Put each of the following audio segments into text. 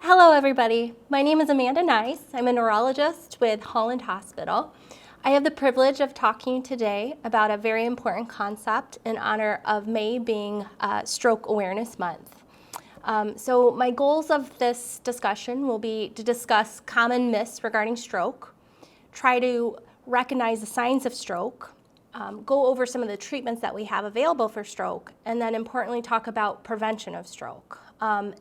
Hello everybody, my name is Amanda Nice. I'm a neurologist with Holland Hospital. I have the privilege of talking today about a very important concept in honor of May being Stroke Awareness Month. So my goals of this discussion will be to discuss common myths regarding stroke, try to recognize the signs of stroke, go over some of the treatments that we have available for stroke, and then importantly talk about prevention of stroke.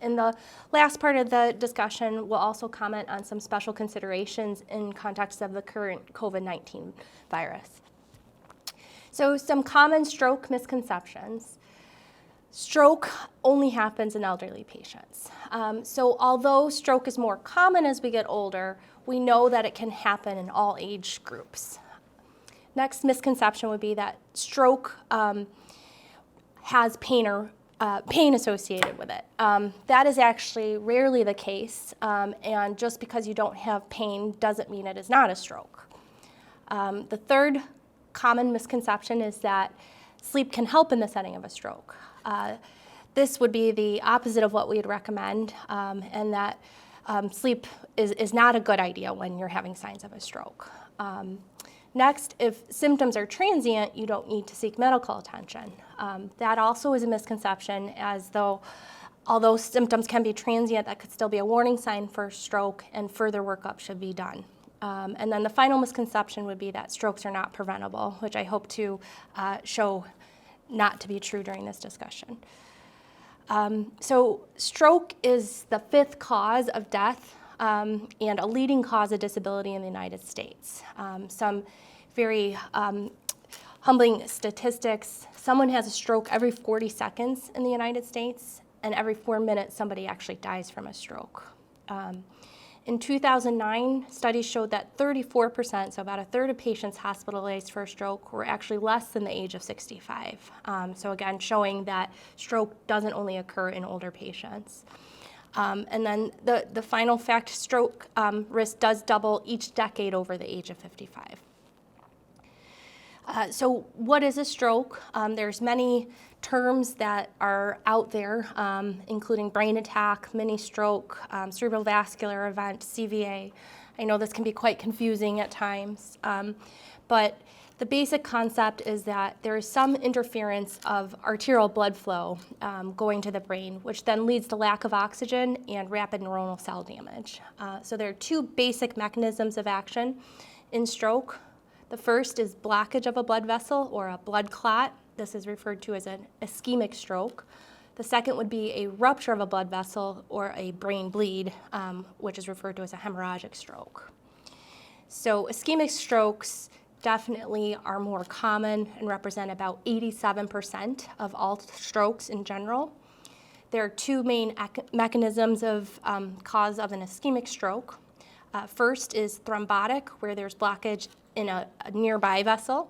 In the last part of the discussion, we'll also comment on some special considerations in context of the current COVID-19 virus. So some common stroke misconceptions. Stroke only happens in elderly patients. So although stroke is more common as we get older, we know that it can happen in all age groups. Next misconception would be that stroke has pain associated with it. That is actually rarely the case, and just because you don't have pain doesn't mean it is not a stroke. The third common misconception is that sleep can help in the setting of a stroke. This would be the opposite of what we'd recommend, and that sleep is not a good idea when you're having signs of a stroke. Next, if symptoms are transient, you don't need to seek medical attention. That also is a misconception, as though although symptoms can be transient, that could still be a warning sign for stroke and further workup should be done. And then the final misconception would be that strokes are not preventable, which I hope to show not to be true during this discussion. So stroke is the 5th cause of death and a leading cause of disability in the United States. Some very humbling statistics. Someone has a stroke every 40 seconds in the United States, and every 4 minutes somebody actually dies from a stroke. In 2009, studies showed that 34%, so about a third of patients hospitalized for a stroke, were actually less than the age of 65. So again, showing that stroke doesn't only occur in older patients. And then the final fact, stroke risk does double each decade over the age of 55. So what is a stroke? There's many terms that are out there, including brain attack, mini stroke, cerebrovascular event, CVA. I know this can be quite confusing at times, but the basic concept is that there is some interference of arterial blood flow going to the brain, which then leads to lack of oxygen and rapid neuronal cell damage. So there are 2 basic mechanisms of action in stroke. The first is blockage of a blood vessel or a blood clot. This is referred to as an ischemic stroke. The second would be a rupture of a blood vessel or a brain bleed, which is referred to as a hemorrhagic stroke. So ischemic strokes definitely are more common and represent about 87% of all strokes in general. There are 2 main mechanisms of cause of an ischemic stroke. First is thrombotic, where there's blockage in a nearby vessel,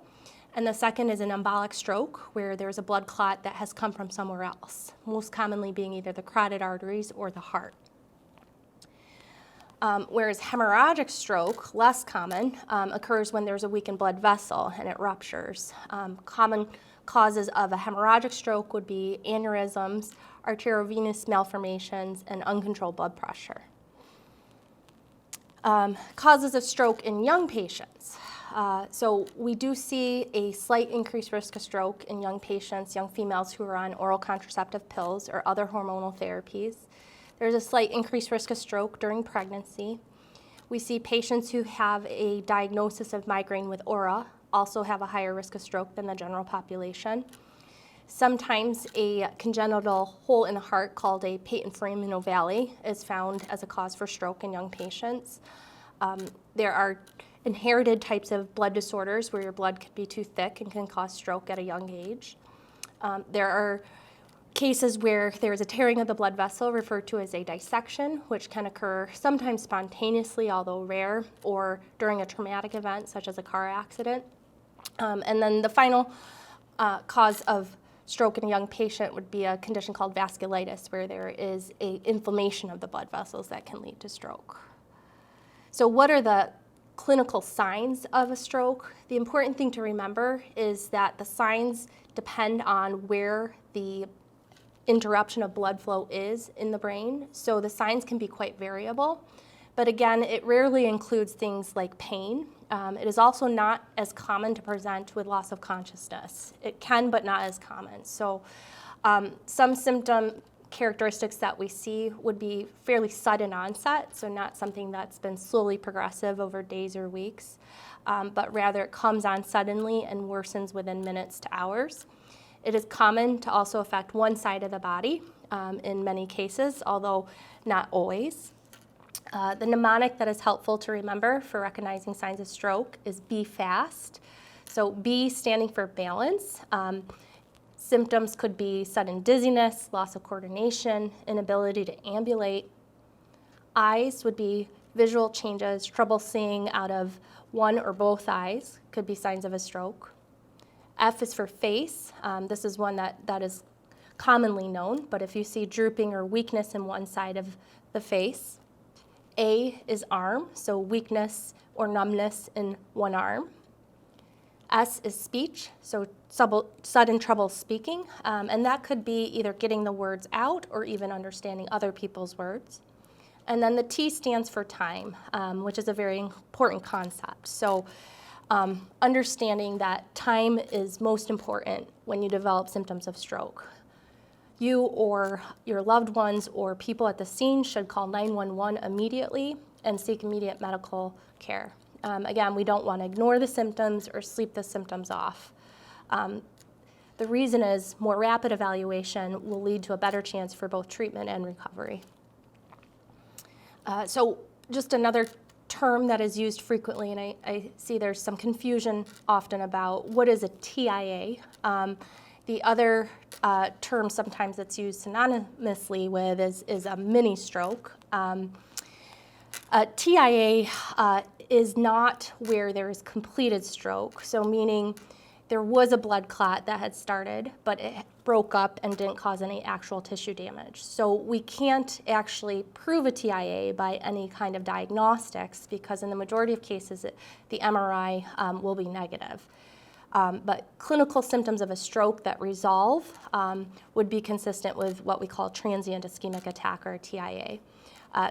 and the second is an embolic stroke, where there's a blood clot that has come from somewhere else, most commonly being either the carotid arteries or the heart. Whereas hemorrhagic stroke, less common, occurs when there's a weakened blood vessel and it ruptures. Common causes of a hemorrhagic stroke would be aneurysms, arteriovenous malformations, and uncontrolled blood pressure. Causes of stroke in young patients. So we do see a slight increased risk of stroke in young patients, young females who are on oral contraceptive pills or other hormonal therapies. There's a slight increased risk of stroke during pregnancy. We see patients who have a diagnosis of migraine with aura also have a higher risk of stroke than the general population. Sometimes a congenital hole in the heart called a patent foraminovalle is found as a cause for stroke in young patients. There are inherited types of blood disorders where your blood could be too thick and can cause stroke at a young age. There are cases where there's a tearing of the blood vessel referred to as a dissection, which can occur sometimes spontaneously, although rare, or during a traumatic event such as a car accident. And then the final cause of stroke in a young patient would be a condition called vasculitis, where there is an inflammation of the blood vessels that can lead to stroke. So what are the clinical signs of a stroke? The important thing to remember is that the signs depend on where the interruption of blood flow is in the brain, so the signs can be quite variable. But again, it rarely includes things like pain. It is also not as common to present with loss of consciousness. It can, but not as common. So some symptom characteristics that we see would be fairly sudden onset, so not something that's been slowly progressive over days or weeks, but rather it comes on suddenly and worsens within minutes to hours. It is common to also affect one side of the body in many cases, although not always. The mnemonic that is helpful to remember for recognizing signs of stroke is B fast. So B standing for balance. Symptoms could be sudden dizziness, loss of coordination, inability to ambulate. Eyes would be visual changes, trouble seeing out of one or both eyes, could be signs of a stroke. F is for face. This is one that is commonly known, but if you see drooping or weakness in one side of the face. A is arm, so weakness or numbness in one arm. S is speech, so sudden trouble speaking, and that could be either getting the words out or even understanding other people's words. And then the T stands for time, which is a very important concept. So understanding that time is most important when you develop symptoms of stroke. You or your loved ones or people at the scene should call 911 immediately and seek immediate medical care. Again, we don't want to ignore the symptoms or sleep the symptoms off. The reason is more rapid evaluation will lead to a better chance for both treatment and recovery. So just another term that is used frequently, and I see there's some confusion often about what is a TIA. The other term sometimes that's used synonymously with is a mini stroke. A TIA is not where there is completed stroke, so meaning there was a blood clot that had started, but it broke up and didn't cause any actual tissue damage. So we can't actually prove a TIA by any kind of diagnostics because in the majority of cases, the MRI will be negative. But clinical symptoms of a stroke that resolve would be consistent with what we call transient ischemic attack, or a TIA.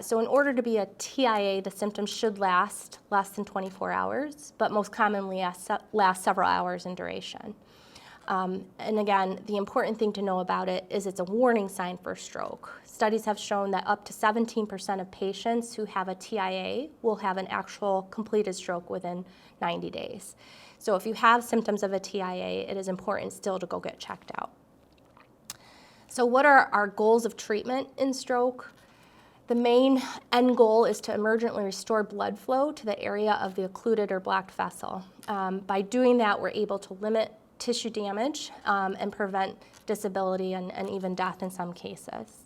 So in order to be a TIA, the symptoms should last less than 24 hours, but most commonly last several hours in duration. And again, the important thing to know about it is it's a warning sign for stroke. Studies have shown that up to 17% of patients who have a TIA will have an actual completed stroke within 90 days. So if you have symptoms of a TIA, it is important still to go get checked out. So what are our goals of treatment in stroke? The main end goal is to emergently restore blood flow to the area of the occluded or blocked vessel. By doing that, we're able to limit tissue damage and prevent disability and even death in some cases.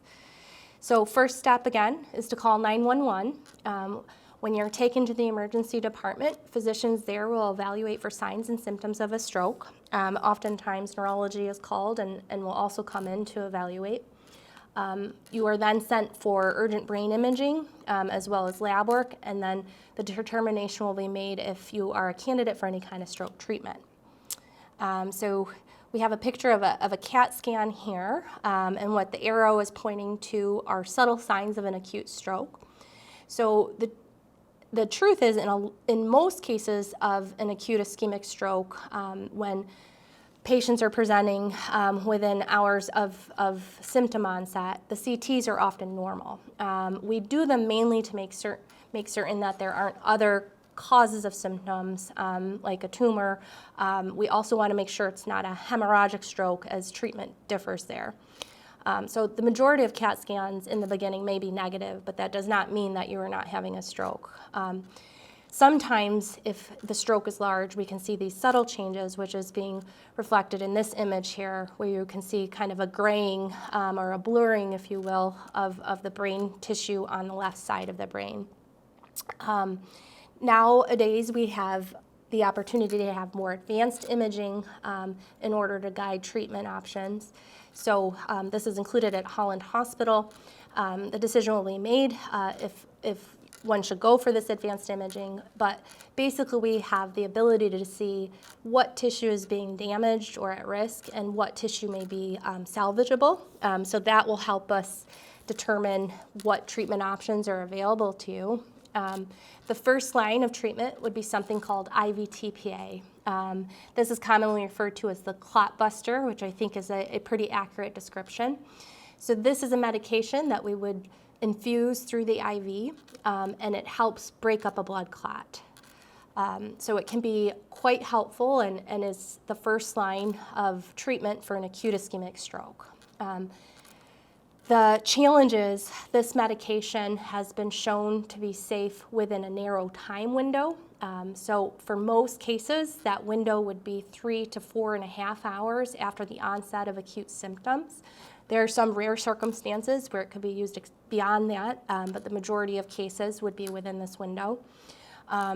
So first step, again, is to call 911. When you're taken to the emergency department, physicians there will evaluate for signs and symptoms of a stroke. Oftentimes, neurology is called and will also come in to evaluate. You are then sent for urgent brain imaging as well as lab work, and then the determination will be made if you are a candidate for any kind of stroke treatment. So we have a picture of a CAT scan here, and what the arrow is pointing to are subtle signs of an acute stroke. So the truth is, in most cases of an acute ischemic stroke, when patients are presenting within hours of symptom onset, the CTs are often normal. We do them mainly to make certain that there aren't other causes of symptoms, like a tumor. We also want to make sure it's not a hemorrhagic stroke, as treatment differs there. So the majority of CAT scans in the beginning may be negative, but that does not mean that you are not having a stroke. Sometimes, if the stroke is large, we can see these subtle changes, which is being reflected in this image here, where you can see kind of a graying or a blurring, if you will, of the brain tissue on the left side of the brain. Nowadays, we have the opportunity to have more advanced imaging in order to guide treatment options. So this is included at Holland Hospital. The decision will be made if one should go for this advanced imaging, but basically we have the ability to see what tissue is being damaged or at risk and what tissue may be salvageable. So that will help us determine what treatment options are available to you. The first line of treatment would be something called IV TPA. This is commonly referred to as the clot buster, which I think is a pretty accurate description. So this is a medication that we would infuse through the IV, and it helps break up a blood clot. So it can be quite helpful and is the first line of treatment for an acute ischemic stroke. The challenge is this medication has been shown to be safe within a narrow time window. So for most cases, that window would be 3 to 4.5 hours after the onset of acute symptoms. There are some rare circumstances where it could be used beyond that, but the majority of cases would be within this window.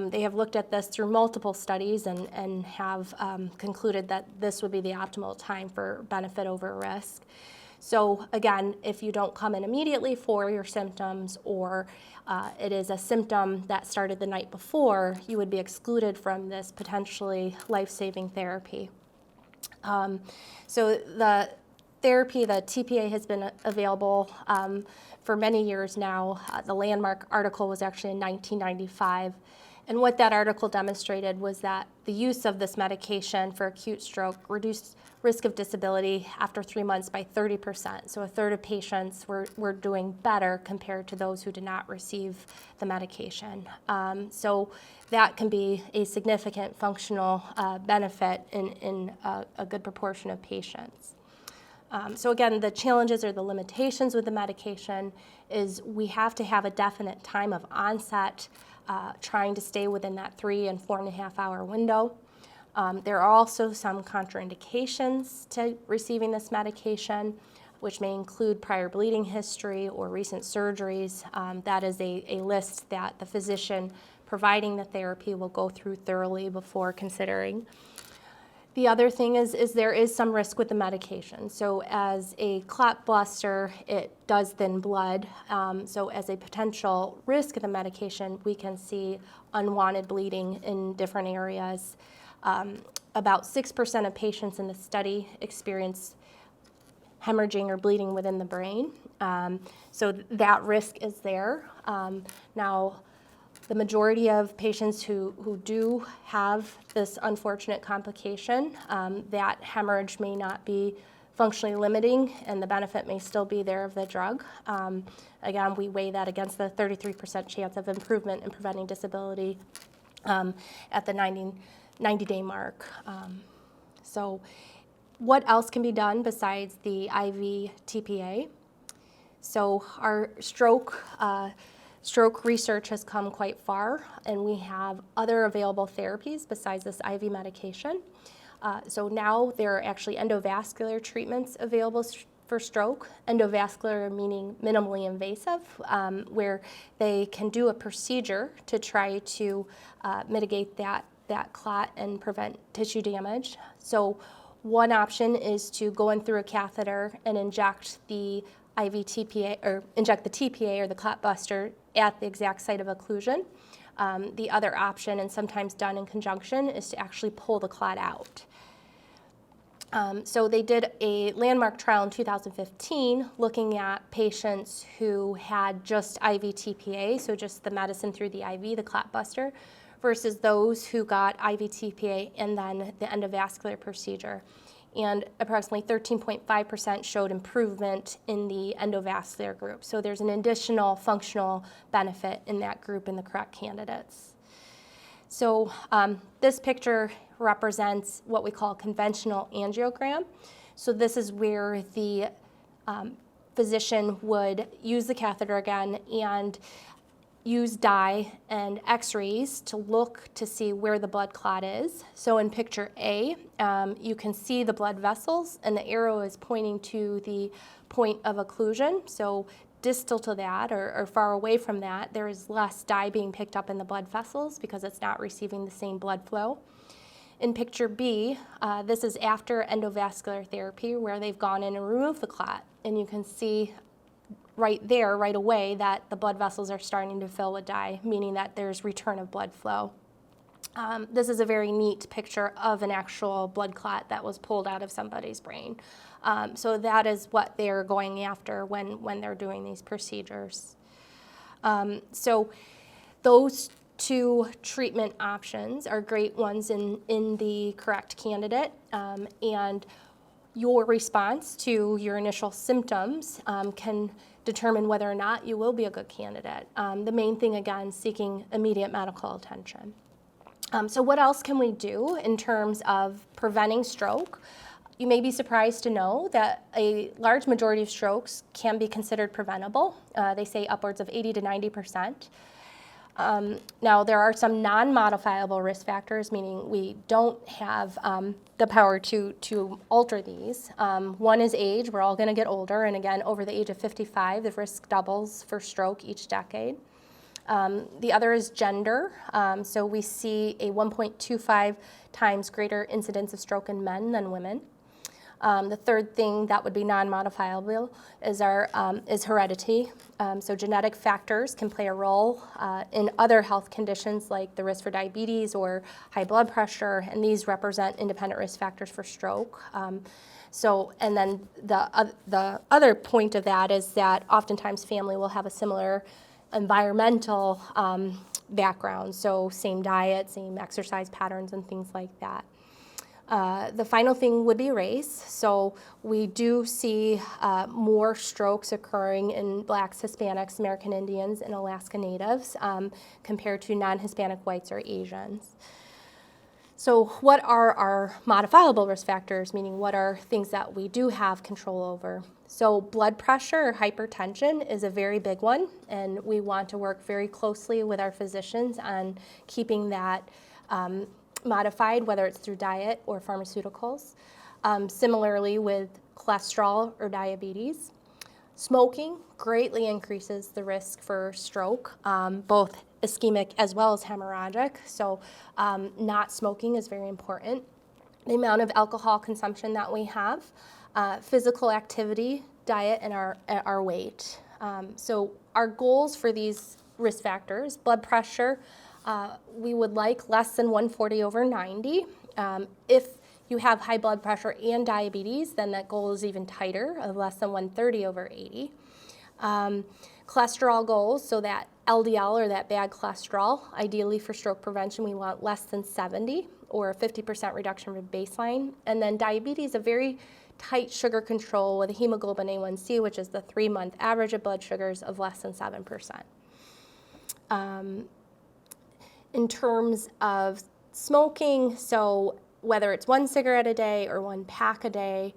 They have looked at this through multiple studies and have concluded that this would be the optimal time for benefit over risk. So again, if you don't come in immediately for your symptoms, or it is a symptom that started the night before, you would be excluded from this potentially life-saving therapy. So the therapy, the TPA, has been available for many years now. The landmark article was actually in 1995. And what that article demonstrated was that the use of this medication for acute stroke reduced risk of disability after 3 months by 30%. So a third of patients were doing better compared to those who did not receive the medication. So that can be a significant functional benefit in a good proportion of patients. So again, the challenges or the limitations with the medication is we have to have a definite time of onset, trying to stay within that 3 and 4.5 hour window. There are also some contraindications to receiving this medication, which may include prior bleeding history or recent surgeries. That is a list that the physician providing the therapy will go through thoroughly before considering. The other thing is there is some risk with the medication. So as a clot buster, it does thin blood. So as a potential risk of the medication, we can see unwanted bleeding in different areas. About 6% of patients in the study experience hemorrhaging or bleeding within the brain. So that risk is there. Now, the majority of patients who do have this unfortunate complication, that hemorrhage may not be functionally limiting and the benefit may still be there of the drug. Again, we weigh that against the 33% chance of improvement in preventing disability at the 90-day mark. So what else can be done besides the IV TPA? So our stroke research has come quite far, and we have other available therapies besides this IV medication. So now there are actually endovascular treatments available for stroke. Endovascular meaning minimally invasive, where they can do a procedure to try to mitigate that clot and prevent tissue damage. So one option is to go in through a catheter and inject the IV TPA, or inject the TPA or the clot buster at the exact site of occlusion. The other option, and sometimes done in conjunction, is to actually pull the clot out. So they did a landmark trial in 2015 looking at patients who had just IV TPA, so just the medicine through the IV, the clot buster, versus those who got IV TPA and then the endovascular procedure. And approximately 13.5% showed improvement in the endovascular group. So there's an additional functional benefit in that group in the correct candidates. So this picture represents what we call a conventional angiogram. So this is where the physician would use the catheter again and use dye and x-rays to look to see where the blood clot is. So in picture A, you can see the blood vessels, and the arrow is pointing to the point of occlusion. So distal to that, or far away from that, there is less dye being picked up in the blood vessels because it's not receiving the same blood flow. In picture B, this is after endovascular therapy where they've gone in and removed the clot, and you can see right there, right away, that the blood vessels are starting to fill with dye, meaning that there's return of blood flow. This is a very neat picture of an actual blood clot that was pulled out of somebody's brain. So that is what they're going after when they're doing these procedures. So those two treatment options are great ones in the correct candidate, and your response to your initial symptoms can determine whether or not you will be a good candidate. The main thing, again, seeking immediate medical attention. So what else can we do in terms of preventing stroke? You may be surprised to know that a large majority of strokes can be considered preventable. They say upwards of 80 to 90%. Now, there are some non-modifiable risk factors, meaning we don't have the power to alter these. One is age. We're all going to get older, and again, over the age of 55, the risk doubles for stroke each decade. The other is gender. So we see a 1.25 times greater incidence of stroke in men than women. The third thing that would be non-modifiable is heredity. So genetic factors can play a role in other health conditions like the risk for diabetes or high blood pressure, and these represent independent risk factors for stroke. And then the other point of that is that oftentimes family will have a similar environmental background, so same diet, same exercise patterns, and things like that. The final thing would be race. So we do see more strokes occurring in Blacks, Hispanics, American Indians, and Alaska Natives compared to non-Hispanic whites or Asians. So what are our modifiable risk factors, meaning what are things that we do have control over? So blood pressure or hypertension is a very big one, and we want to work very closely with our physicians on keeping that modified, whether it's through diet or pharmaceuticals. Similarly with cholesterol or diabetes. Smoking greatly increases the risk for stroke, both ischemic as well as hemorrhagic, so not smoking is very important. The amount of alcohol consumption that we have, physical activity, diet, and our weight. So our goals for these risk factors, blood pressure, we would like less than 140/90. If you have high blood pressure and diabetes, then that goal is even tighter, of less than 130/80. Cholesterol goals, so that LDL or that bad cholesterol, ideally for stroke prevention, we want less than 70 or a 50% reduction from baseline. And then diabetes, a very tight sugar control with a hemoglobin A1C, which is the 3-month average of blood sugars, of less than 7%. In terms of smoking, so whether it's 1 cigarette a day or 1 pack a day,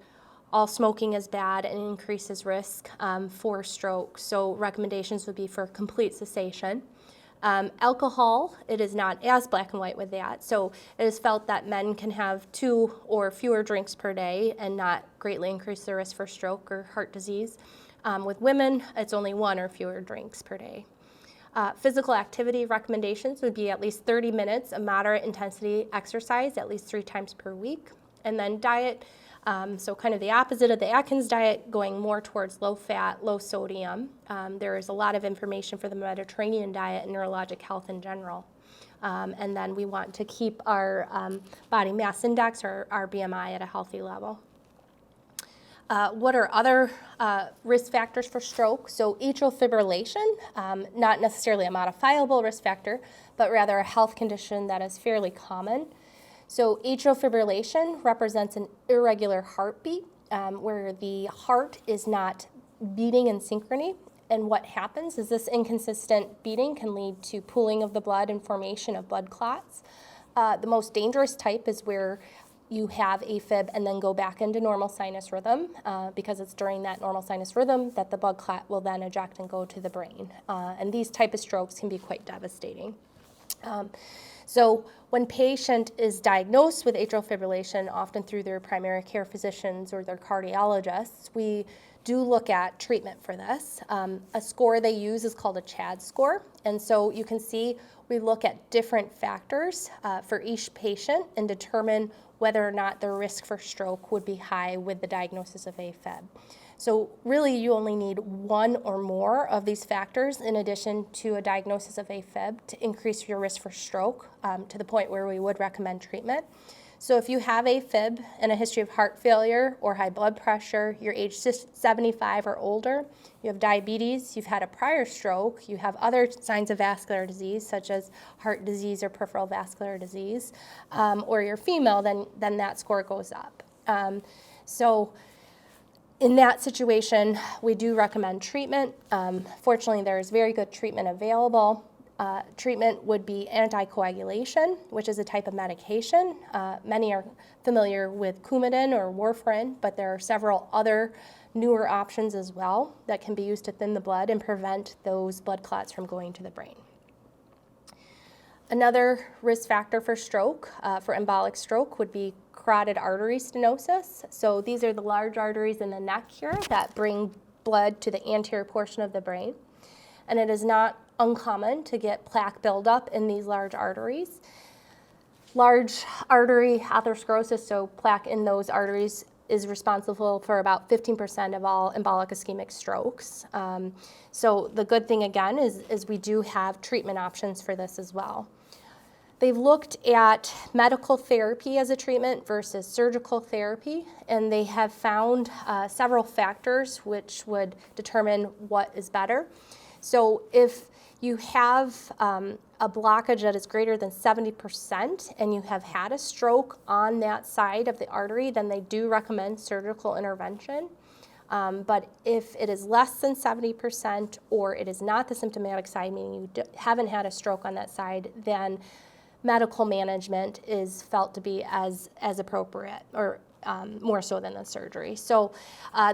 all smoking is bad and increases risk for stroke. So recommendations would be for complete cessation. Alcohol, it is not as black and white with that. So it is felt that men can have 2 or fewer drinks per day and not greatly increase the risk for stroke or heart disease. With women, it's only 1 or fewer drinks per day. Physical activity recommendations would be at least 30 minutes of moderate intensity exercise at least 3 times per week. And then diet, so kind of the opposite of the Atkins diet, going more towards low fat, low sodium. There is a lot of information for the Mediterranean diet and neurologic health in general. And then we want to keep our body mass index or our BMI at a healthy level. What are other risk factors for stroke? So atrial fibrillation, not necessarily a modifiable risk factor, but rather a health condition that is fairly common. So atrial fibrillation represents an irregular heartbeat where the heart is not beating in synchrony. And what happens is this inconsistent beating can lead to pooling of the blood and formation of blood clots. The most dangerous type is where you have AFib and then go back into normal sinus rhythm because it's during that normal sinus rhythm that the blood clot will then eject and go to the brain. And these type of strokes can be quite devastating. So when patient is diagnosed with atrial fibrillation, often through their primary care physicians or their cardiologists, we do look at treatment for this. A score they use is called a CHAD score. And so you can see we look at different factors for each patient and determine whether or not the risk for stroke would be high with the diagnosis of AFib. So really you only need one or more of these factors in addition to a diagnosis of AFib to increase your risk for stroke to the point where we would recommend treatment. So if you have AFib and a history of heart failure or high blood pressure, you're age 75 or older, you have diabetes, you've had a prior stroke, you have other signs of vascular disease such as heart disease or peripheral vascular disease, or you're female, then that score goes up. So in that situation, we do recommend treatment. Fortunately, there is very good treatment available. Treatment would be anticoagulation, which is a type of medication. Many are familiar with Coumadin or warfarin, but there are several other newer options as well that can be used to thin the blood and prevent those blood clots from going to the brain. Another risk factor for stroke, for embolic stroke, would be carotid artery stenosis. So these are the large arteries in the neck here that bring blood to the anterior portion of the brain. And it is not uncommon to get plaque buildup in these large arteries. Large artery atherosclerosis, so plaque in those arteries, is responsible for about 15% of all embolic ischemic strokes. So the good thing again is we do have treatment options for this as well. They've looked at medical therapy as a treatment versus surgical therapy, and they have found several factors which would determine what is better. So if you have a blockage that is greater than 70% and you have had a stroke on that side of the artery, then they do recommend surgical intervention. But if it is less than 70% or it is not the symptomatic side, meaning you haven't had a stroke on that side, then medical management is felt to be as appropriate, or more so than the surgery. So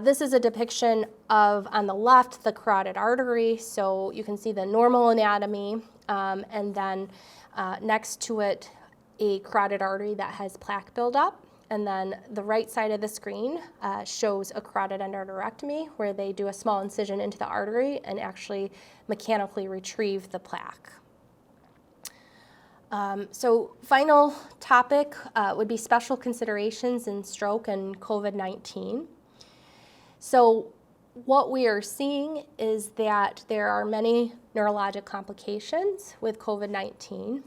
this is a depiction of, on the left, the carotid artery. So you can see the normal anatomy, and then next to it, a carotid artery that has plaque buildup. And then the right side of the screen shows a carotid endarterectomy, where they do a small incision into the artery and actually mechanically retrieve the plaque. So final topic would be special considerations in stroke and COVID-19. So what we are seeing is that there are many neurologic complications with COVID-19.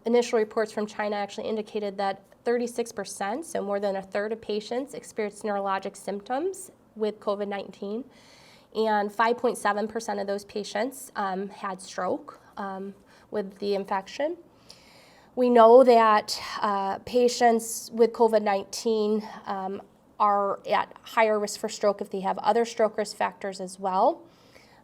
Initial reports from China actually indicated that 36%, so more than a third of patients, experienced neurologic symptoms with COVID-19, and 5.7% of those patients had stroke with the infection. We know that patients with COVID-19 are at higher risk for stroke if they have other stroke risk factors as well.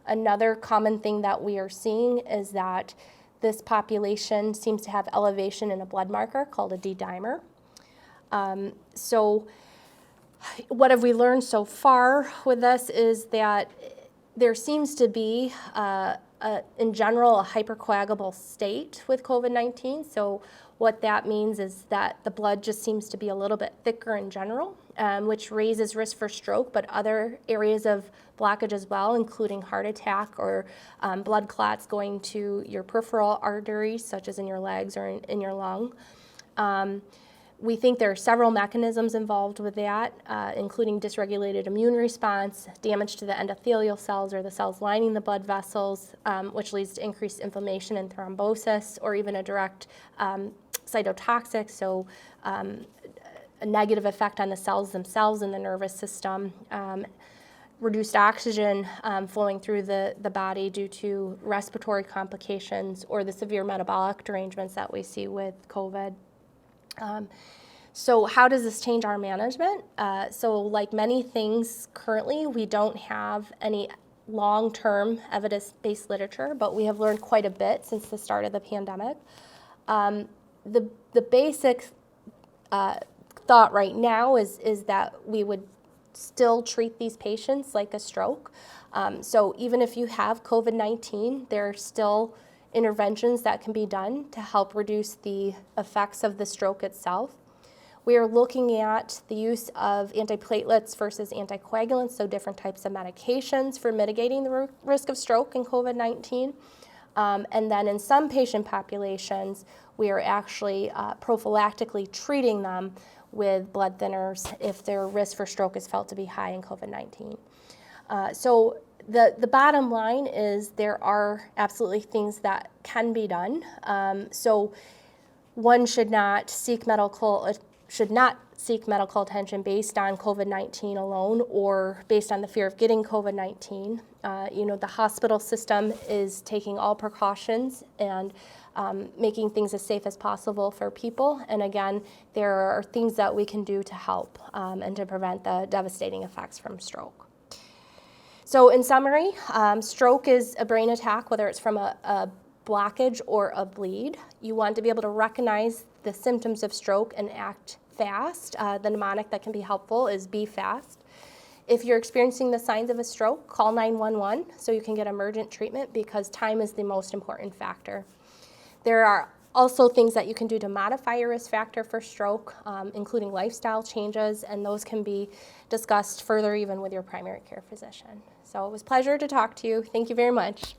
Another common thing that we are seeing is that this population seems to have elevation in a blood marker called a D-dimer. So what have we learned so far with this is that there seems to be in general, a hypercoagulable state with COVID-19. So what that means is that the blood just seems to be a little bit thicker in general, which raises risk for stroke, but other areas of blockage as well, including heart attack or blood clots going to your peripheral arteries, such as in your legs or in your lung. We think there are several mechanisms involved with that, including dysregulated immune response, damage to the endothelial cells or the cells lining the blood vessels, which leads to increased inflammation and thrombosis, or even a direct cytotoxic, so a negative effect on the cells themselves in the nervous system, reduced oxygen flowing through the body due to respiratory complications, or the severe metabolic derangements that we see with COVID. So how does this change our management? So like many things currently, we don't have any long-term evidence-based literature, but we have learned quite a bit since the start of the pandemic. The basic thought right now is that we would still treat these patients like a stroke. So even if you have COVID-19, there are still interventions that can be done to help reduce the effects of the stroke itself. We are looking at the use of antiplatelets versus anticoagulants, so different types of medications for mitigating the risk of stroke in COVID-19. And then in some patient populations, we are actually prophylactically treating them with blood thinners if their risk for stroke is felt to be high in COVID-19. So the bottom line is there are absolutely things that can be done. So one should not seek medical attention based on COVID-19 alone or based on the fear of getting COVID-19. The hospital system is taking all precautions and making things as safe as possible for people. And again, there are things that we can do to help and to prevent the devastating effects from stroke. So in summary, stroke is a brain attack, whether it's from a blockage or a bleed. You want to be able to recognize the symptoms of stroke and act fast. The mnemonic that can be helpful is be fast. If you're experiencing the signs of a stroke, call 911 so you can get emergent treatment because time is the most important factor. There are also things that you can do to modify your risk factor for stroke, including lifestyle changes, and those can be discussed further even with your primary care physician. So it was a pleasure to talk to you. Thank you very much.